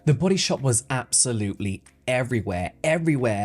The Body Shop was absolutely everywhere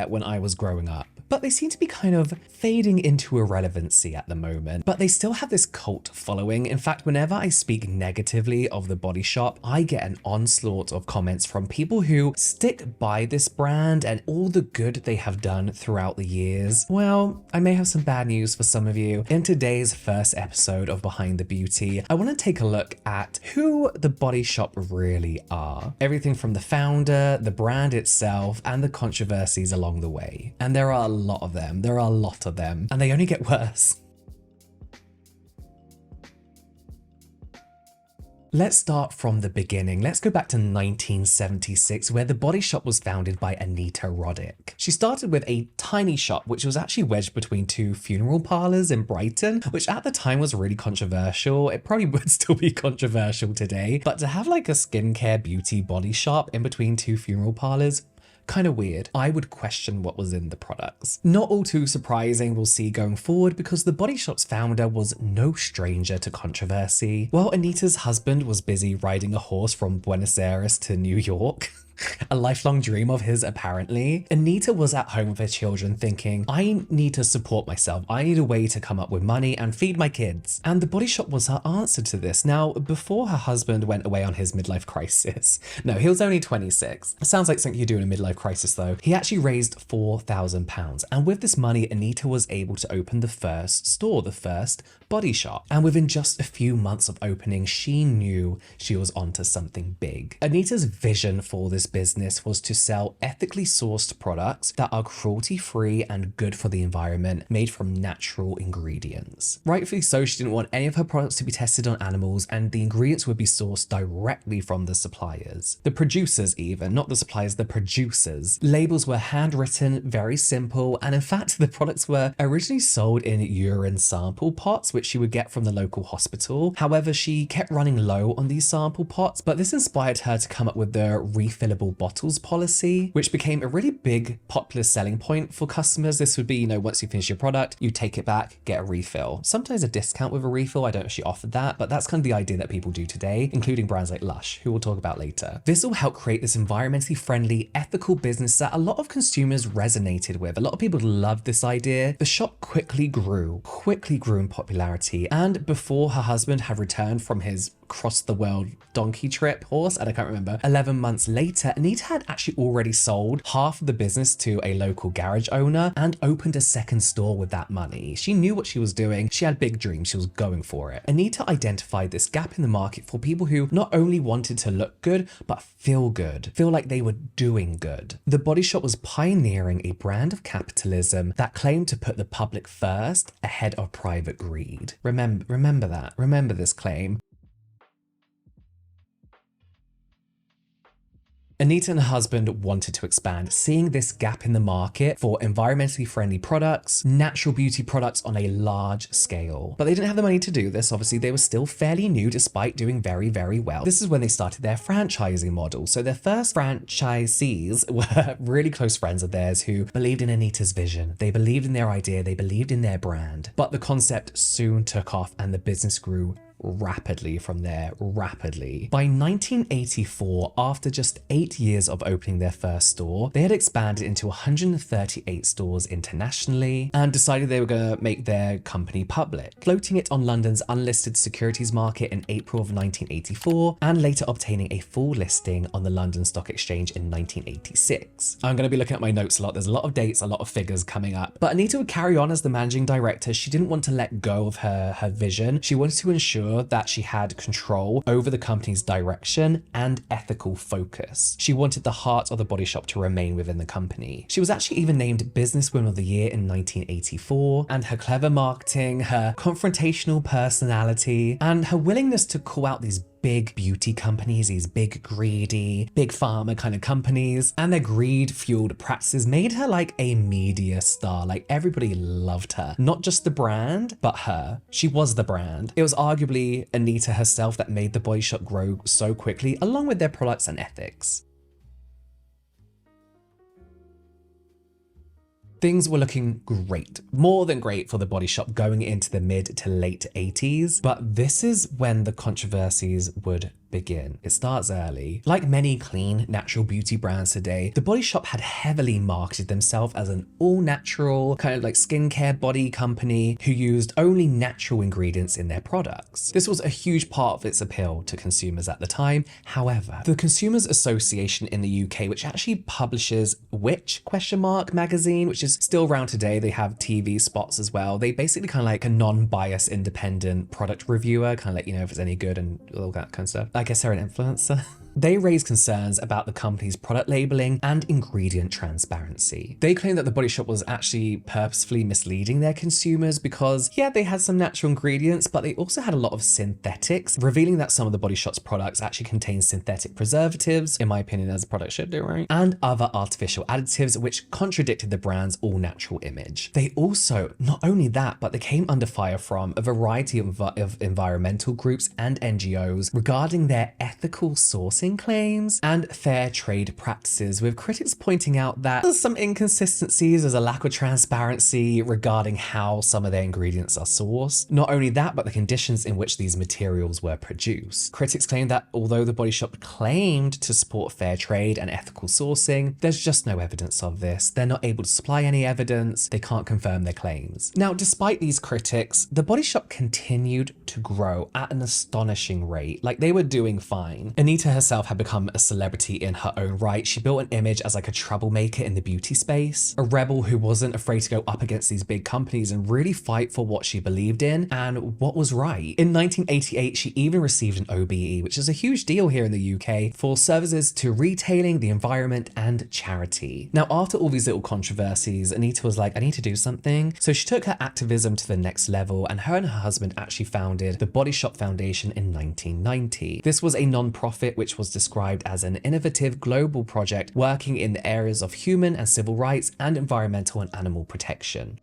when I was growing up. But they seem to be kind of fading into irrelevancy at the moment. But they still have this cult following. In fact, whenever I speak negatively of the Body Shop, I get an onslaught of comments from people who stick by this brand and all the good they have done throughout the years. Well, I may have some bad news for some of you. In today's first episode of Behind the Beauty, I want to take a look at who the Body Shop really are. Everything from the founder, the brand itself, and the controversies along the way. And there are a lot of them. There are a lot of them, and they only get worse. Let's start from the beginning. Let's go back to 1976, where the Body Shop was founded by Anita Roddick. She started with a tiny shop, which was actually wedged between two funeral parlors in Brighton, which at the time was really controversial. It probably would still be controversial today, but to have like a skincare beauty body shop in between two funeral parlors, kind of weird. I would question what was in the products. Not all too surprising, we'll see going forward, because the Body Shop's founder was no stranger to controversy. While Anita's husband was busy riding a horse from Buenos Aires to New York, a lifelong dream of his apparently, Anita was at home with her children thinking, I need to support myself. I need a way to come up with money and feed my kids. And the Body Shop was her answer to this. Now, before her husband went away on his midlife crisis, no, he was only 26. Sounds like something you do in a midlife crisis though. He actually raised £4,000. And with this money, Anita was able to open the first store, the first Body Shop. And within just a few months of opening, she knew she was onto something big. Anita's vision for this business was to sell ethically sourced products that are cruelty-free and good for the environment, made from natural ingredients. Rightfully so, she didn't want any of her products to be tested on animals, and the ingredients would be sourced directly from the suppliers. The producers even, not the suppliers, the producers. Labels were handwritten, very simple, and in fact, the products were originally sold in urine sample pots, which she would get from the local hospital. However, she kept running low on these sample pots, but this inspired her to come up with the refillable bottles policy, which became a really big popular selling point for customers. This would be, once you finish your product, you take it back, get a refill. Sometimes a discount with a refill. I don't actually offer that, but that's kind of the idea that people do today, including brands like Lush, who we'll talk about later. This will help create this environmentally friendly, ethical business that a lot of consumers resonated with. A lot of people loved this idea. The shop quickly grew in popularity, and before her husband had returned from his across the world donkey trip horse, and I can't remember, 11 months later, Anita had actually already sold half of the business to a local garage owner and opened a second store with that money. She knew what she was doing. She had big dreams. She was going for it. Anita identified this gap in the market for people who not only wanted to look good, but feel good, feel like they were doing good. The Body Shop was pioneering a brand of capitalism that claimed to put the public first ahead of private greed. Remember that. Remember this claim. Anita and her husband wanted to expand, seeing this gap in the market for environmentally friendly products, natural beauty products on a large scale. But they didn't have the money to do this. Obviously, they were still fairly new despite doing very, very well. This is when they started their franchising model. So their first franchisees were really close friends of theirs who believed in Anita's vision. They believed in their idea. They believed in their brand. But the concept soon took off and the business grew rapidly from there, rapidly. By 1984, after just 8 years of opening their first store, they had expanded into 138 stores internationally and decided they were going to make their company public, floating it on London's unlisted securities market in April of 1984 and later obtaining a full listing on the London Stock Exchange in 1986. I'm going to be looking at my notes a lot. There's a lot of dates, a lot of figures coming up. But Anita would carry on as the managing director. She didn't want to let go of her vision. She wanted to ensure that she had control over the company's direction and ethical focus. She wanted the heart of the Body Shop to remain within the company. She was actually even named Businesswoman of the Year in 1984, and her clever marketing, her confrontational personality, and her willingness to call out these big beauty companies, these big greedy, big pharma kind of companies, and their greed-fueled practices made her like a media star. Like everybody loved her. Not just the brand, but her. She was the brand. It was arguably Anita herself that made the Body Shop grow so quickly, along with their products and ethics. Things were looking great, more than great for the Body Shop going into the mid to late 80s, but this is when the controversies would begin. It starts early. Like many clean, natural beauty brands today, The Body Shop had heavily marketed themselves as an all-natural, kind of like skincare body company who used only natural ingredients in their products. This was a huge part of its appeal to consumers at the time. However, the Consumers Association in the UK, which actually publishes Which? magazine, which is still around today. They have TV spots as well. They basically kind of like a non-biased independent product reviewer, kind of like, you know, if it's any good and all that kind of stuff. I guess they're an influencer. They raised concerns about the company's product labeling and ingredient transparency. They claimed that The Body Shop was actually purposefully misleading their consumers because, yeah, they had some natural ingredients, but they also had a lot of synthetics, revealing that some of The Body Shop's products actually contain synthetic preservatives, in my opinion, as a product should do, right? And other artificial additives, which contradicted the brand's all-natural image. They also, not only that, but they came under fire from a variety of environmental groups and NGOs regarding their ethical sourcing claims and fair trade practices, with critics pointing out that there's some inconsistencies, there's a lack of transparency regarding how some of their ingredients are sourced. Not only that, but the conditions in which these materials were produced. Critics claim that although The Body Shop claimed to support fair trade and ethical sourcing, there's just no evidence of this. They're not able to supply any evidence, they can't confirm their claims. Now, despite these critics, The Body Shop continued to grow at an astonishing rate. Like, they were doing fine. Anita herself had become a celebrity in her own right. She built an image as like a troublemaker in the beauty space, a rebel who wasn't afraid to go up against these big companies and really fight for what she believed in and what was right. In 1988, she even received an OBE, which is a huge deal here in the UK, for services to retailing, the environment, and charity. Now, after all these little controversies, Anita was like, I need to do something. So she took her activism to the next level, and her husband actually founded the Body Shop Foundation in 1990. This was a non-profit which was described as an innovative global project working in the areas of human and civil rights and environmental and animal protection.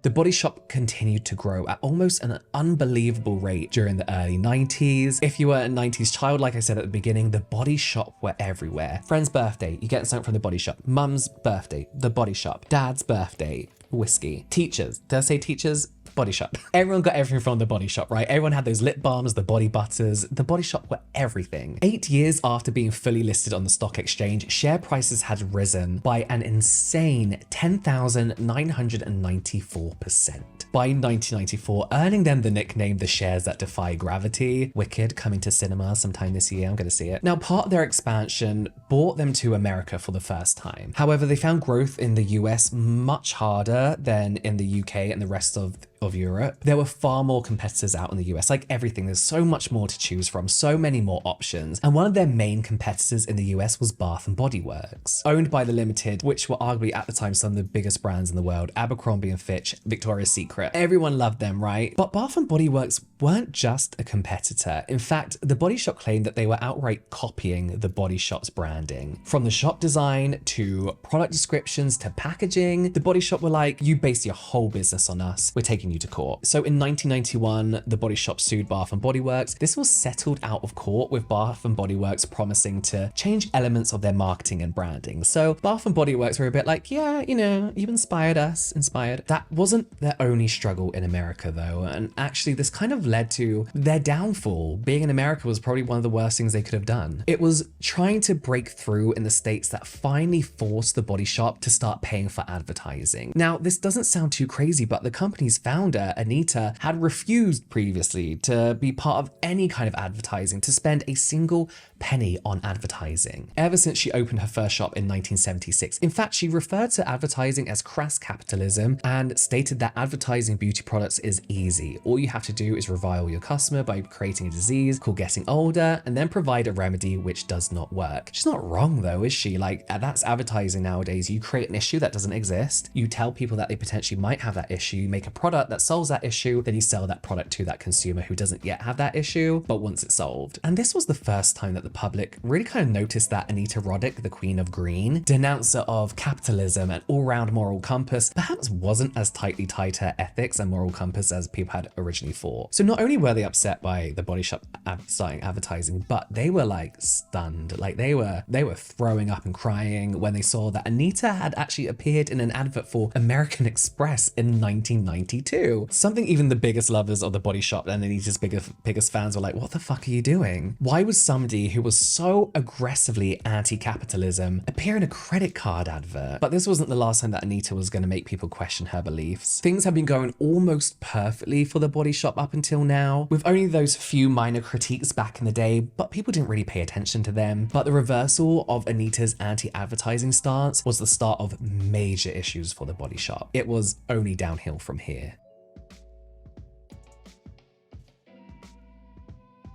The Body Shop continued to grow at almost an unbelievable rate during the early 90s. If you were a 90s child, like I said at the beginning, The Body Shop were everywhere. Friend's birthday, you get something from The Body Shop. Mum's birthday, The Body Shop. Dad's birthday, whiskey. Teachers, did I say teachers? Body Shop. Everyone got everything from The Body Shop, right? Everyone had those lip balms, the body butters. The Body Shop were everything. 8 years after being fully listed on the stock exchange, share prices had risen by an insane 10,994%. By 1994, earning them the nickname The Shares That Defy Gravity. Wicked, coming to cinema sometime this year. I'm going to see it. Now, part of their expansion brought them to America for the first time. However, they found growth in the US much harder than in the UK and the rest of Europe. There were far more competitors out in the US, like everything. There's so much more to choose from, so many more options. And one of their main competitors in the US was Bath & Body Works, owned by The Limited, which were arguably at the time some of the biggest brands in the world, Abercrombie & Fitch, Victoria's Secret. Everyone loved them, right? But Bath & Body Works weren't just a competitor. In fact, The Body Shop claimed that they were outright copying The Body Shop's branding. From the shop design to product descriptions to packaging, The Body Shop were like, you base your whole business on us, we're taking you to court. So in 1991, The Body Shop sued Bath & Body Works. This was settled out of court, with Bath & Body Works promising to change elements of their marketing and branding. So Bath & Body Works were a bit like, yeah, you know, you've inspired us, That wasn't their only struggle in America though, and actually this kind of led to their downfall. Being in America was probably one of the worst things they could have done. It was trying to break through in the States that finally forced The Body Shop to start paying for advertising. Now, this doesn't sound too crazy, but the company's founder, Anita, had refused previously to be part of any kind of advertising, to spend a single penny on advertising, ever since she opened her first shop in 1976. In fact, she referred to advertising as crass capitalism and stated that advertising beauty products is easy. All you have to do is revile your customer by creating a disease called getting older and then provide a remedy which does not work. She's not wrong though, is she? Like, that's advertising nowadays. You create an issue that doesn't exist. You tell people that they potentially might have that issue. You make a product product that solves that issue, then you sell that product to that consumer who doesn't yet have that issue, but wants it solved. And this was the first time that the public really kind of noticed that Anita Roddick, the Queen of Green, denouncer of capitalism and all-round moral compass, perhaps wasn't as tightly tied to her ethics and moral compass as people had originally thought. So not only were they upset by the Body Shop starting advertising, but they were like stunned. Like they were throwing up and crying when they saw that Anita had actually appeared in an advert for American Express in 1992. Something even the biggest lovers of the Body Shop and Anita's biggest fans were like, what the fuck are you doing? Why would somebody who was so aggressively anti-capitalism appear in a credit card advert? But this wasn't the last time that Anita was going to make people question her beliefs. Things have been going almost perfectly for the Body Shop up until now, with only those few minor critiques back in the day, but people didn't really pay attention to them. But the reversal of Anita's anti-advertising stance was the start of major issues for the Body Shop. It was only downhill from here.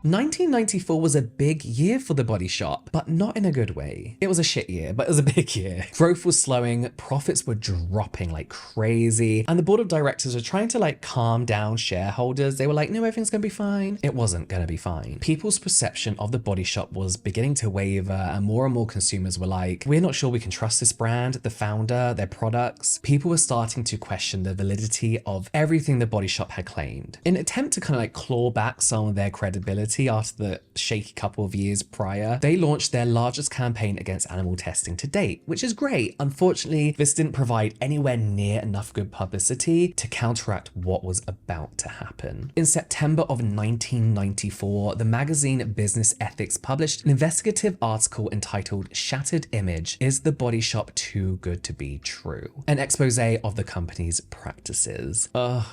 1994 was a big year for the Body Shop, but not in a good way. It was a shit year, but it was a big year. Growth was slowing, profits were dropping like crazy, and the board of directors were trying to like calm down shareholders. They were like, no, everything's gonna be fine. It wasn't gonna be fine. People's perception of the Body Shop was beginning to waver, and more consumers were like, we're not sure we can trust this brand, the founder, their products. People were starting to question the validity of everything the Body Shop had claimed. In an attempt to kind of like claw back some of their credibility after the shaky couple of years prior, they launched their largest campaign against animal testing to date, which is great. Unfortunately, this didn't provide anywhere near enough good publicity to counteract what was about to happen. In September of 1994, the magazine Business Ethics published an investigative article entitled "Shattered Image: Is the Body Shop Too Good to Be True?" An expose of the company's practices. I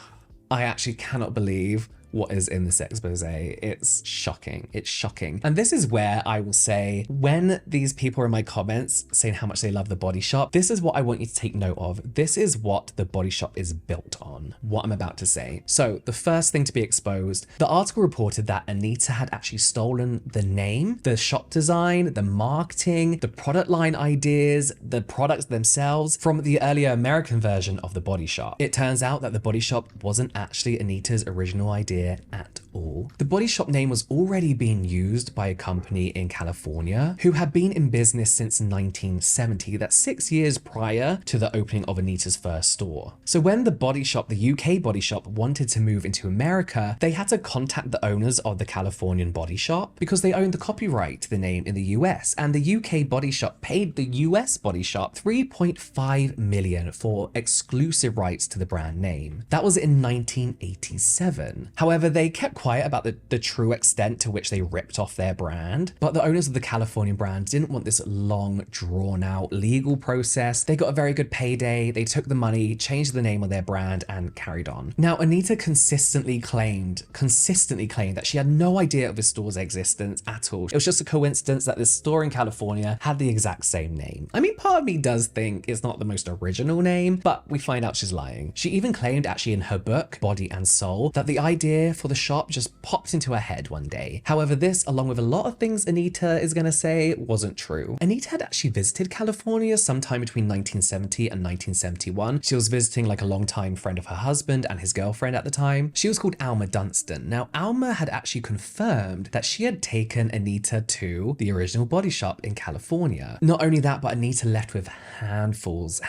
actually cannot believe what is in this expose. It's shocking. It's shocking. And this is where I will say, when these people are in my comments saying how much they love the Body Shop, this is what I want you to take note of. This is what the Body Shop is built on, what I'm about to say. So the first thing to be exposed, the article reported that Anita had actually stolen the name, the shop design, the marketing, the product line ideas, the products themselves from the earlier American version of the Body Shop. It turns out that the Body Shop wasn't actually Anita's original idea at all. The Body Shop name was already being used by a company in California who had been in business since 1970, that's 6 years prior to the opening of Anita's first store. So when the Body Shop, the UK Body Shop, wanted to move into America, they had to contact the owners of the Californian Body Shop because they owned the copyright to the name in the US, and the UK Body Shop paid the US Body Shop $3.5 million for exclusive rights to the brand name. That was in 1987. However, they kept quiet about the true extent to which they ripped off their brand, but the owners of the Californian brand didn't want this long, drawn-out legal process. They got a very good payday, they took the money, changed the name of their brand, and carried on. Now, Anita consistently claimed that she had no idea of this store's existence at all. It was just a coincidence that this store in California had the exact same name. I mean, part of me does think it's not the most original name, but we find out she's lying. She even claimed actually in her book, Body and Soul, that the idea for the shop just popped into her head one day. However, this, along with a lot of things Anita is gonna say, wasn't true. Anita had actually visited California sometime between 1970 and 1971. She was visiting like a longtime friend of her husband and his girlfriend at the time. She was called Alma Dunstan. Now, Alma had actually confirmed that she had taken Anita to the original Body Shop in California. Not only that, but Anita left with handfuls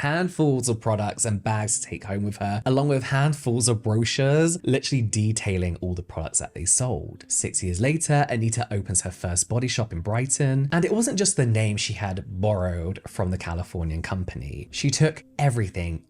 of products and bags to take home with her, along with handfuls of brochures, literally detailing all the products that they sold. 6 years later, Anita opens her first Body Shop in Brighton, and it wasn't just the name she had borrowed from the Californian company. She took everything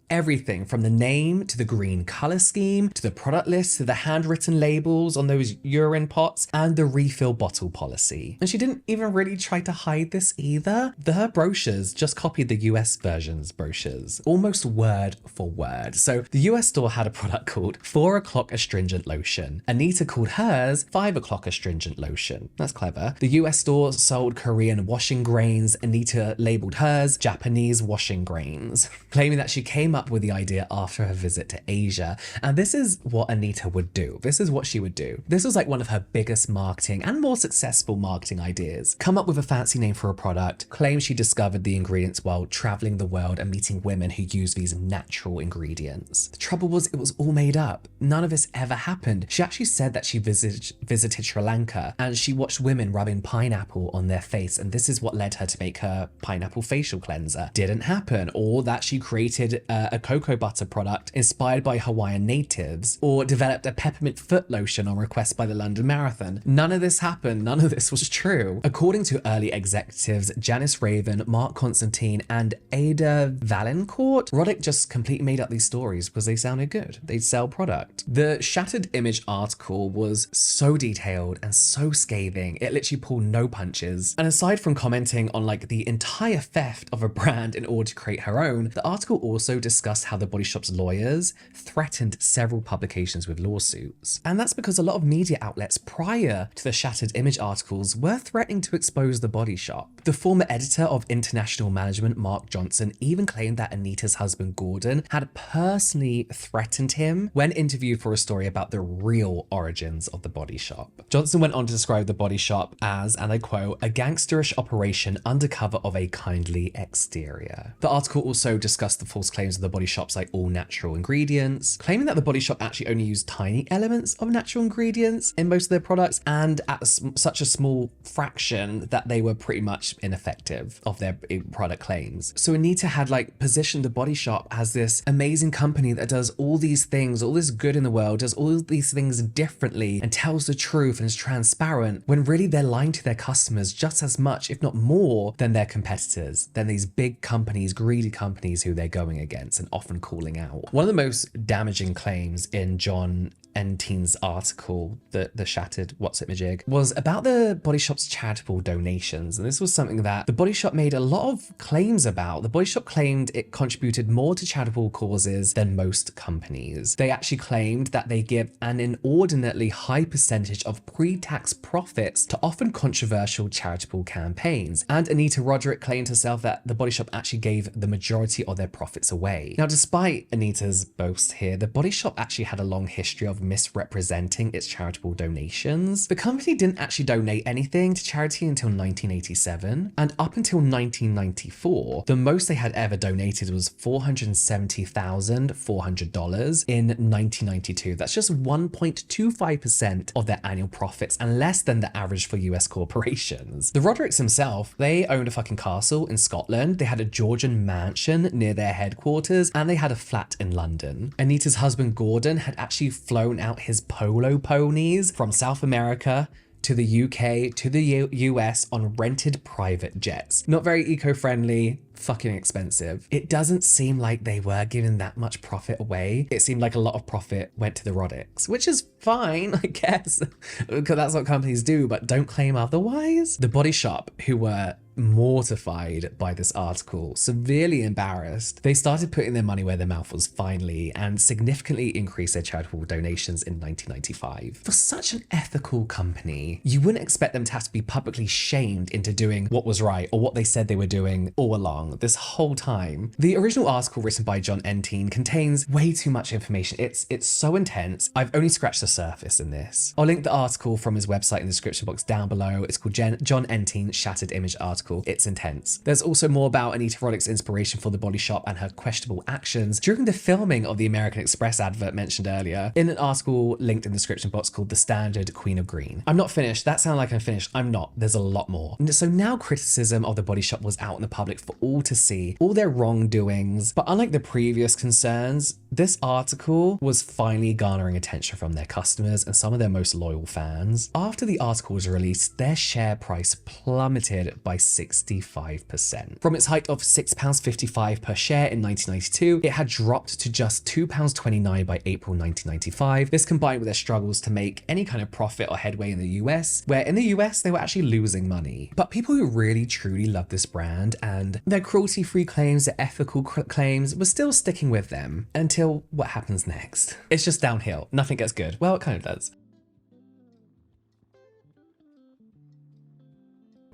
from the name to the green color scheme, to the product list, to the handwritten labels on those urine pots, and the refill bottle policy. And she didn't even really try to hide this either. Her brochures just copied the US version's brochures, almost word for word. So the US store had a product called 4 o'clock astringent lotion. lotion. Anita called hers 5 o'clock astringent lotion. That's clever. The US store sold Korean washing grains. Anita labeled hers Japanese washing grains, claiming that she came up with the idea after her visit to Asia. And this is what Anita would do. This is what she would do. This was like one of her biggest marketing and more successful marketing ideas. Come up with a fancy name for a product, claim she discovered the ingredients while traveling the world and meeting women who use these natural ingredients. The trouble was, it was all made up. None of this ever happened. She actually said that she visited Sri Lanka and she watched women rubbing pineapple on their face, and this is what led her to make her pineapple facial cleanser. Didn't happen. Or that she created a cocoa butter product inspired by Hawaiian natives, or developed a peppermint foot lotion on request by the London Marathon. None of this happened. None of this was true. According to early executives Janice Raven, Mark Constantine, and Ada Valancourt, Roddick just completely made up these stories because they sounded good. They'd sell product. The Shattered Image article was so detailed and so scathing, it literally pulled no punches. And aside from commenting on like the entire theft of a brand in order to create her own, the article also discussed how the Body Shop's lawyers threatened several publications with lawsuits. And that's because a lot of media outlets prior to the Shattered Image articles were threatening to expose the Body Shop. The former editor of International Management, Mark Johnson, even claimed that Anita's husband Gordon had personally threatened him when interviewed for a story about the real origins of the Body Shop. Johnson went on to describe the Body Shop as, and I quote, a gangsterish operation under cover of a kindly exterior. The article also discussed the false claims of the Body Shop's like all natural ingredients, claiming that the Body Shop actually only used tiny elements of natural ingredients in most of their products, and at such a small fraction that they were pretty much ineffective of their product claims. So Anita had like positioned the Body Shop as this amazing company that does all these things, all this good in the world, does all these things differently and tells the truth and is transparent, when really they're lying to their customers just as much, if not more, than their competitors, than these big companies, greedy companies who they're going against and often calling out. One of the most damaging claims in John Enteen's article, the Shattered What's It Majig, was about the Body Shop's charitable donations. And this was something that the Body Shop made a lot of claims about. The Body Shop claimed it contributed more to charitable causes than most companies. They actually claimed that they give an inordinately high percentage of pre-tax profits to often controversial charitable campaigns. And Anita Roddick claimed herself that the Body Shop actually gave the majority of their profits away. Now, despite Anita's boasts here, the Body Shop actually had a long history of misrepresenting its charitable donations. The company didn't actually donate anything to charity until 1987, and up until 1994, the most they had ever donated was $470,400 in 1992. That's just 1.25% of their annual profits and less than the average for US corporations. The Roddicks themselves, they owned a fucking castle in Scotland, they had a Georgian mansion near their headquarters, and they had a flat in London. Anita's husband Gordon had actually flown out his polo ponies from South America to the UK to the US on rented private jets. Not very eco-friendly, fucking expensive. It doesn't seem like they were giving that much profit away. It seemed like a lot of profit went to the Roddicks, which is fine, I guess, because that's what companies do, but don't claim otherwise. The Body Shop, who were mortified by this article, severely embarrassed, they started putting their money where their mouth was finally, and significantly increased their charitable donations in 1995. For such an ethical company, you wouldn't expect them to have to be publicly shamed into doing what was right or what they said they were doing all along, this whole time. The original article written by John Enteen contains way too much information. It's so intense. I've only scratched the surface in this. I'll link the article from his website in the description box down below. It's called John Enteen's Shattered Image article. It's intense. There's also more about Anita Roddick's inspiration for the Body Shop and her questionable actions during the filming of the American Express advert mentioned earlier in an article linked in the description box called The Standard Queen of Green. I'm not finished. That sounds like I'm finished. I'm not. There's a lot more. And so now criticism of the Body Shop was out in the public for all to see, all their wrongdoings. But unlike the previous concerns, this article was finally garnering attention from their customers and some of their most loyal fans. After the article was released, their share price plummeted by 65%. From its height of £6.55 per share in 1992, it had dropped to just £2.29 by April 1995. This combined with their struggles to make any kind of profit or headway in the US, where in the US they were actually losing money. But people who really truly love this brand and their cruelty-free claims, their ethical claims, were still sticking with them until until what happens next. It's just downhill. Nothing gets good. Well, it kind of does.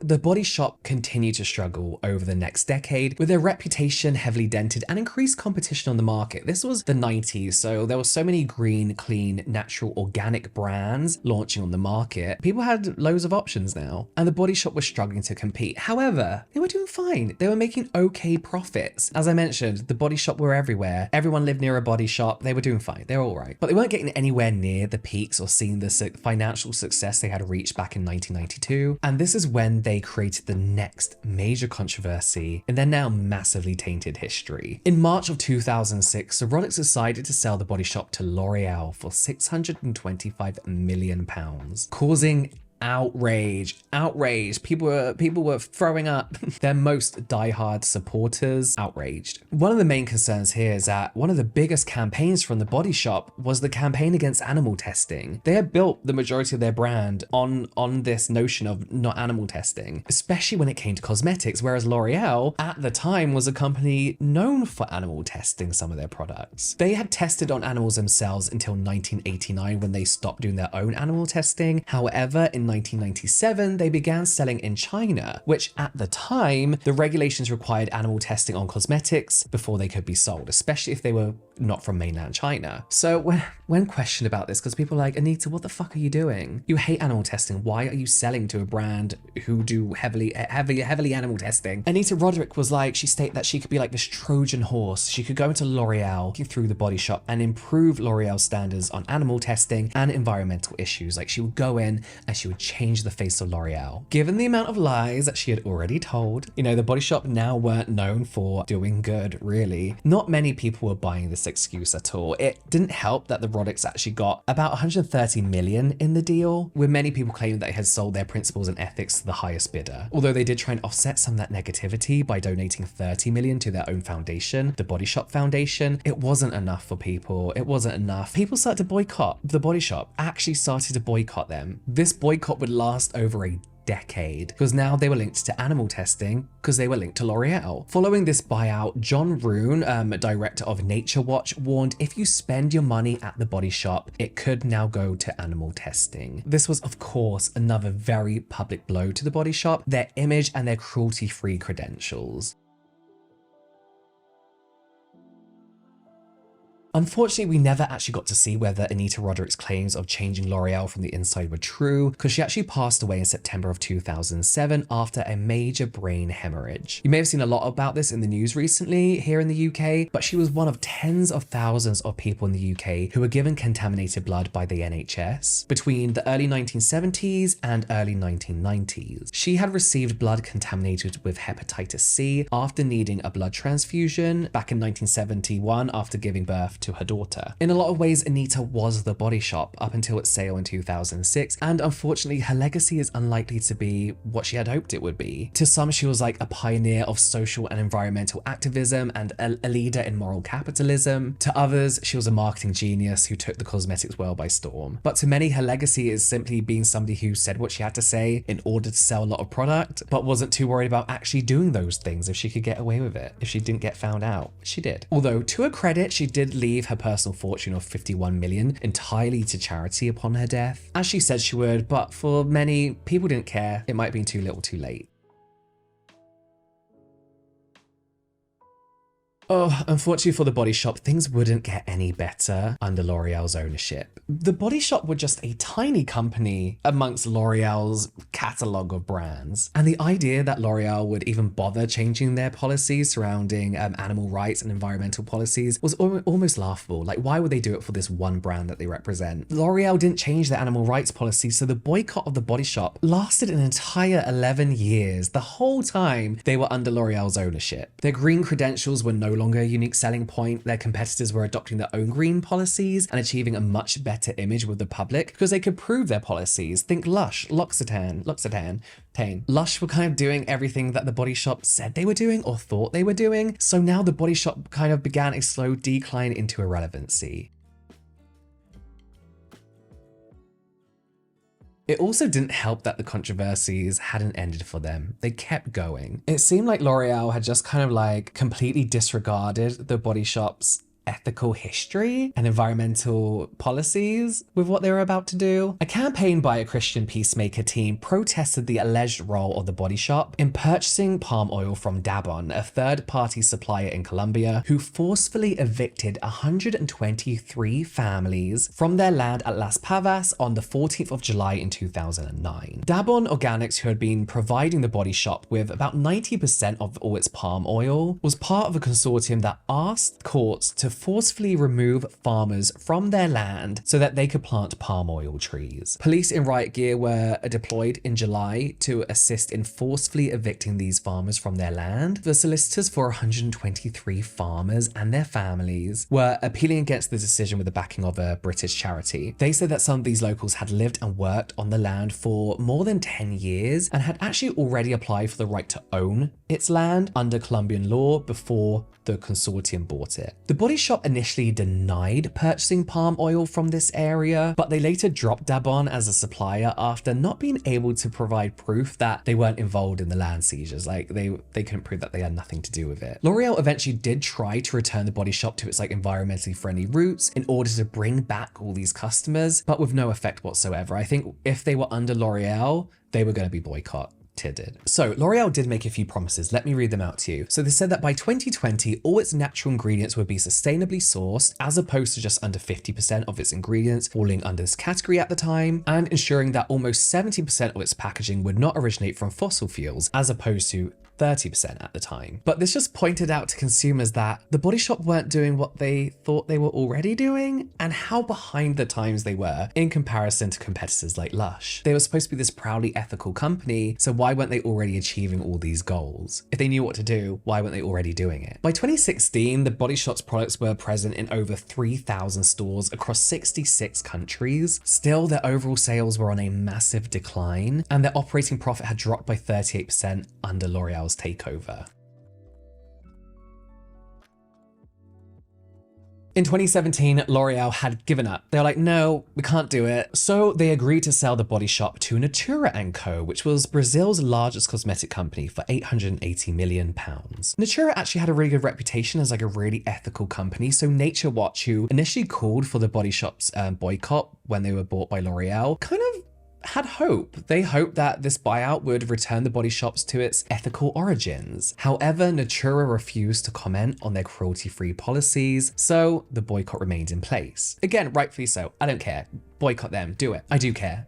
The Body Shop continued to struggle over the next decade, with their reputation heavily dented and increased competition on the market. This was the 90s, so there were so many green, clean, natural, organic brands launching on the market. People had loads of options now, and the Body Shop was struggling to compete. However, they were doing fine. They were making okay profits. As I mentioned, the Body Shop were everywhere. Everyone lived near a body shop. They were doing fine. They were all right. But they weren't getting anywhere near the peaks or seeing the financial success they had reached back in 1992. And this is when they created the next major controversy in their now massively tainted history. In March of 2006, Roddick's decided to sell the Body Shop to L'Oreal for £625 million, causing outrage. People were throwing up. Their most diehard supporters outraged. One of the main concerns here is that one of the biggest campaigns from the Body Shop was the campaign against animal testing. They had built the majority of their brand on this notion of not animal testing, especially when it came to cosmetics, whereas L'Oreal at the time was a company known for animal testing some of their products. They had tested on animals themselves until 1989 when they stopped doing their own animal testing. However, in 1997, they began selling in China, which at the time, the regulations required animal testing on cosmetics before they could be sold, especially if they were not from mainland China. So when questioned about this, because people are like, Anita, what the fuck are you doing? You hate animal testing. Why are you selling to a brand who do heavily animal testing? Anita Roddick was like, she stated that she could be like this Trojan horse. She could go into L'Oreal through the Body Shop and improve L'Oreal standards on animal testing and environmental issues. Like she would go in and she would change the face of L'Oreal. Given the amount of lies that she had already told, the Body Shop now weren't known for doing good, really. Not many people were buying this excuse at all. It didn't help that the Roddicks actually got about 130 million in the deal, with many people claiming that they had sold their principles and ethics to the highest bidder. Although they did try and offset some of that negativity by donating 30 million to their own foundation, the Body Shop Foundation, it wasn't enough for people. It wasn't enough. People started to boycott the Body Shop, actually started to boycott them. This boycott would last over a decade, because now they were linked to animal testing because they were linked to L'Oreal. Following this buyout, John Roon, director of Nature Watch, warned if you spend your money at the Body Shop, it could now go to animal testing. This was, of course, another very public blow to the Body Shop, their image and their cruelty-free credentials. Unfortunately, we never actually got to see whether Anita Roddick's claims of changing L'Oreal from the inside were true, because she actually passed away in September of 2007 after a major brain hemorrhage. You may have seen a lot about this in the news recently here in the UK, but she was one of tens of thousands of people in the UK who were given contaminated blood by the NHS between the early 1970s and early 1990s. She had received blood contaminated with hepatitis C after needing a blood transfusion back in 1971 after giving birth to her daughter. In a lot of ways, Anita was the Body Shop up until its sale in 2006, and unfortunately her legacy is unlikely to be what she had hoped it would be. To some, she was like a pioneer of social and environmental activism and a leader in moral capitalism. To others, she was a marketing genius who took the cosmetics world by storm. But to many, her legacy is simply being somebody who said what she had to say in order to sell a lot of product, but wasn't too worried about actually doing those things if she could get away with it, if she didn't get found out. She did. Although, to her credit, she did leave her personal fortune of 51 million entirely to charity upon her death, as she said she would, but for many, people didn't care. It might have been too little too late. Oh, unfortunately for the Body Shop, things wouldn't get any better under L'Oreal's ownership. The Body Shop were just a tiny company amongst L'Oreal's catalogue of brands. And the idea that L'Oreal would even bother changing their policies surrounding animal rights and environmental policies was almost laughable. Like, why would they do it for this one brand that they represent? L'Oreal didn't change their animal rights policy, so the boycott of the Body Shop lasted an entire 11 years. The whole time they were under L'Oreal's ownership. Their green credentials were no longer a unique selling point. Their competitors were adopting their own green policies and achieving a much better image with the public because they could prove their policies. Think Lush, L'Occitane. Lush were kind of doing everything that the Body Shop said they were doing or thought they were doing. So now the Body Shop kind of began a slow decline into irrelevancy. It also didn't help that the controversies hadn't ended for them. They kept going. It seemed like L'Oreal had just kind of like completely disregarded the Body Shop's ethical history and environmental policies with what they were about to do. A campaign by a Christian peacemaker team protested the alleged role of the Body Shop in purchasing palm oil from Dabon, a third-party supplier in Colombia, who forcefully evicted 123 families from their land at Las Pavas on the 14th of July in 2009. Dabon Organics, who had been providing the Body Shop with about 90% of all its palm oil, was part of a consortium that asked courts to forcefully remove farmers from their land so that they could plant palm oil trees. Police in riot gear were deployed in July to assist in forcefully evicting these farmers from their land. The solicitors for 123 farmers and their families were appealing against the decision with the backing of a British charity. They said that some of these locals had lived and worked on the land for more than 10 years and had actually already applied for the right to own its land under Colombian law before the consortium bought it. The Body Shop initially denied purchasing palm oil from this area, but they later dropped Dabon as a supplier after not being able to provide proof that they weren't involved in the land seizures. Like they couldn't prove that they had nothing to do with it. L'Oreal eventually did try to return the Body Shop to its environmentally friendly roots in order to bring back all these customers, but with no effect whatsoever. I think if they were under L'Oreal, they were going to be boycotted. So L'Oreal did make a few promises. Let me read them out to you. So they said that by 2020, all its natural ingredients would be sustainably sourced, as opposed to just under 50% of its ingredients falling under this category at the time, and ensuring that almost 70% of its packaging would not originate from fossil fuels, as opposed to 30% at the time. But this just pointed out to consumers that the Body Shop weren't doing what they thought they were already doing and how behind the times they were in comparison to competitors like Lush. They were supposed to be this proudly ethical company, so why weren't they already achieving all these goals? If they knew what to do, why weren't they already doing it? By 2016, the Body Shop's products were present in over 3,000 stores across 66 countries. Still, their overall sales were on a massive decline, and their operating profit had dropped by 38% under L'Oreal's takeover. In 2017, L'Oreal had given up. They were like, no, we can't do it. So they agreed to sell the Body Shop to Natura & Co, which was Brazil's largest cosmetic company, for £880 million. Natura actually had a really good reputation as a really ethical company. So Nature Watch, who initially called for the Body Shop's boycott when they were bought by L'Oreal, kind of had hope. They hoped that this buyout would return the Body Shops to its ethical origins. However, Natura refused to comment on their cruelty-free policies, so the boycott remained in place. Again, rightfully so. I don't care. Boycott them, do it. I do care.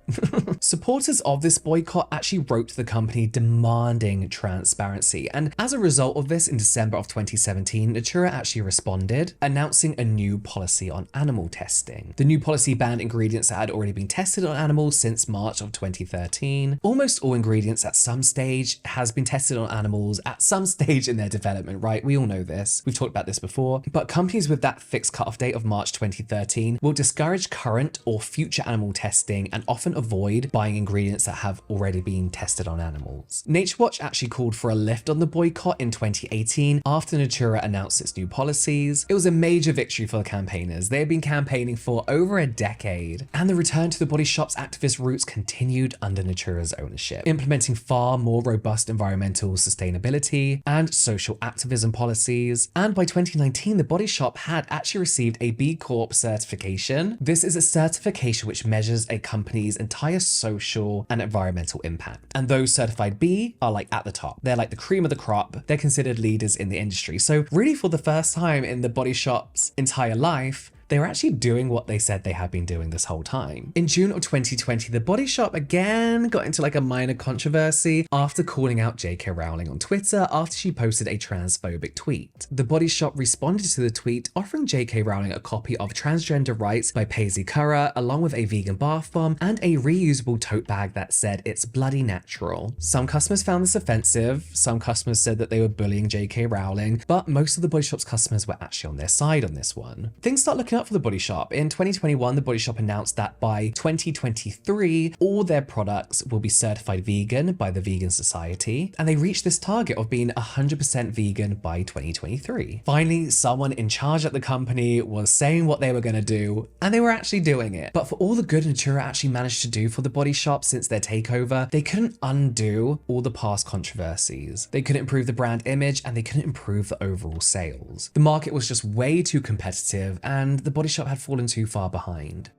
Supporters of this boycott actually wrote to the company demanding transparency. And as a result of this, in December of 2017, Natura actually responded, announcing a new policy on animal testing. The new policy banned ingredients that had already been tested on animals since March of 2013. Almost all ingredients at some stage has been tested on animals at some stage in their development, right? We all know this. We've talked about this before. But companies with that fixed cutoff date of March 2013 will discourage current or future animal testing and often avoid buying ingredients that have already been tested on animals. Nature Watch actually called for a lift on the boycott in 2018 after Natura announced its new policies. It was a major victory for the campaigners. They had been campaigning for over a decade, and the return to the Body Shop's activist roots continued under Natura's ownership, implementing far more robust environmental sustainability and social activism policies. And by 2019, the Body Shop had actually received a B Corp certification. This is a certification which measures a company's entire social and environmental impact. And those certified B are at the top. They're the cream of the crop. They're considered leaders in the industry. So really, for the first time in the Body Shop's entire life, they were actually doing what they said they had been doing this whole time. In June of 2020, the Body Shop again got into a minor controversy after calling out J.K. Rowling on Twitter after she posted a transphobic tweet. The Body Shop responded to the tweet, offering J.K. Rowling a copy of Transgender Rights by Paisley Curra, along with a vegan bath bomb and a reusable tote bag that said it's bloody natural. Some customers found this offensive. Some customers said that they were bullying J.K. Rowling, but most of the Body Shop's customers were actually on their side on this one. Things start looking up up for The Body Shop. In 2021, The Body Shop announced that by 2023, all their products will be certified vegan by the Vegan Society, and they reached this target of being 100% vegan by 2023. Finally, someone in charge at the company was saying what they were going to do, and they were actually doing it. But for all the good Natura actually managed to do for The Body Shop since their takeover, they couldn't undo all the past controversies. They couldn't improve the brand image, and they couldn't improve the overall sales. The market was just way too competitive, and The Body Shop had fallen too far behind.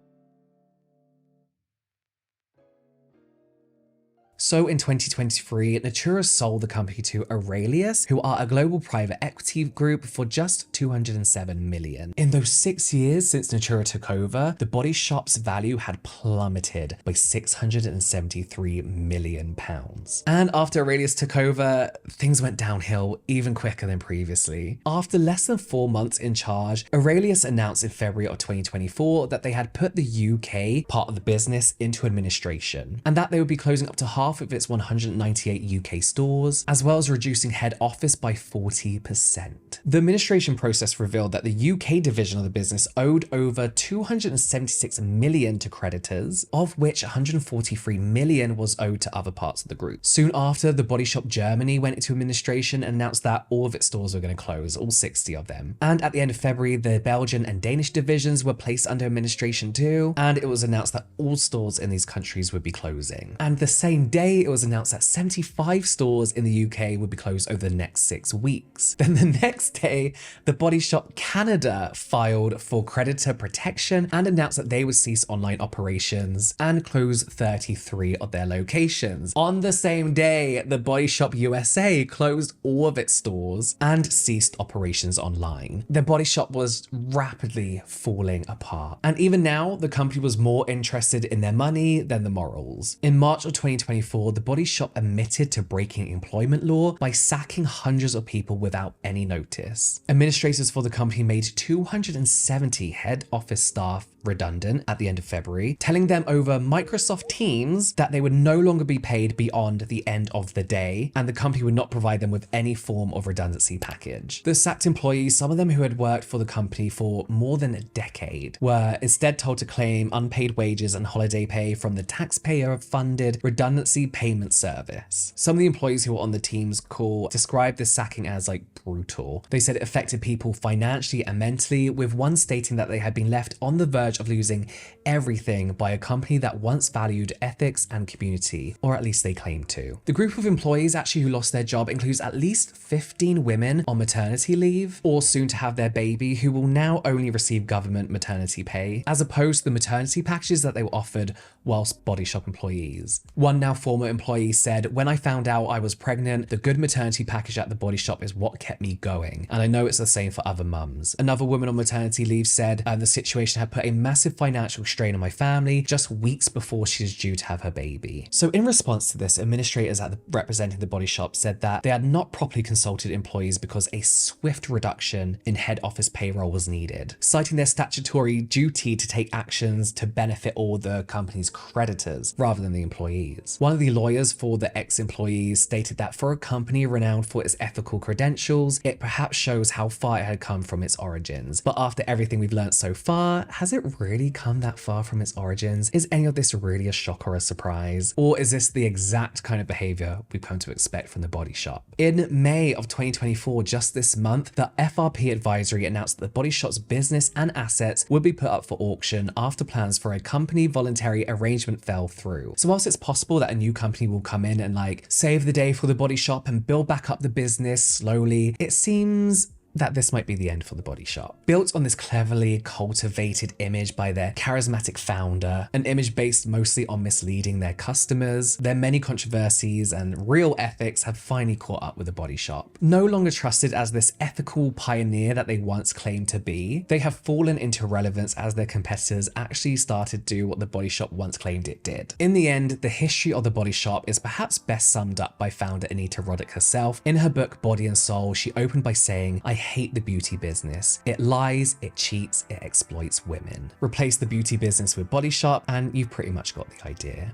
So in 2023, Natura sold the company to Aurelius, who are a global private equity group, for just 207 million. In those 6 years since Natura took over, The Body Shop's value had plummeted by 673 million pounds. And after Aurelius took over, things went downhill even quicker than previously. After less than 4 months in charge, Aurelius announced in February of 2024 that they had put the UK part of the business into administration, and that they would be closing up to half of its 198 UK stores, as well as reducing head office by 40%. The administration process revealed that the UK division of the business owed over 276 million to creditors, of which 143 million was owed to other parts of the group. Soon after, The Body Shop Germany went into administration and announced that all of its stores were going to close, all 60 of them. And at the end of February, the Belgian and Danish divisions were placed under administration too, and it was announced that all stores in these countries would be closing. And the same day, it was announced that 75 stores in the UK would be closed over the next 6 weeks. Then the next day, The Body Shop Canada filed for creditor protection and announced that they would cease online operations and close 33 of their locations. On the same day, The Body Shop USA closed all of its stores and ceased operations online. The Body Shop was rapidly falling apart. And even now, the company was more interested in their money than the morals. In March of 2024, The Body Shop admitted to breaking employment law by sacking hundreds of people without any notice. Administrators for the company made 270 head office staff redundant at the end of February, telling them over Microsoft Teams that they would no longer be paid beyond the end of the day, and the company would not provide them with any form of redundancy package. The sacked employees, some of them who had worked for the company for more than a decade, were instead told to claim unpaid wages and holiday pay from the taxpayer-funded redundancy payment service. Some of the employees who were on the Teams call described this sacking as brutal. They said it affected people financially and mentally, with one stating that they had been left on the verge of losing everything by a company that once valued ethics and community, or at least they claimed to. The group of employees actually who lost their job includes at least 15 women on maternity leave, or soon to have their baby, who will now only receive government maternity pay, as opposed to the maternity packages that they were offered whilst Body Shop employees. One now former employee said, "When I found out I was pregnant, the good maternity package at the Body Shop is what kept me going. And I know it's the same for other mums." Another woman on maternity leave said, "The situation had put a massive financial strain on my family just weeks before she was due to have her baby." So in response to this, administrators representing the Body Shop said that they had not properly consulted employees because a swift reduction in head office payroll was needed, citing their statutory duty to take actions to benefit all the company's creditors rather than the employees. One of the lawyers for the ex-employees stated that for a company renowned for its ethical credentials, it perhaps shows how far it had come from its origins. But after everything we've learned so far, has it really come that far from its origins? Is any of this really a shock or a surprise? Or is this the exact kind of behavior we've come to expect from the Body Shop? In May of 2024, just this month, the FRP advisory announced that the Body Shop's business and assets would be put up for auction after plans for a company voluntary arrangement fell through. So whilst it's possible that a new company will come in and save the day for the Body Shop and build back up the business slowly, it seems that this might be the end for the Body Shop. Built on this cleverly cultivated image by their charismatic founder, an image based mostly on misleading their customers, their many controversies and real ethics have finally caught up with the Body Shop. No longer trusted as this ethical pioneer that they once claimed to be, they have fallen into irrelevance as their competitors actually started to do what the Body Shop once claimed it did. In the end, the history of the Body Shop is perhaps best summed up by founder Anita Roddick herself. In her book Body and Soul, she opened by saying, "I hate the beauty business. It lies, it cheats, it exploits women." Replace the beauty business with Body Shop and you've pretty much got the idea.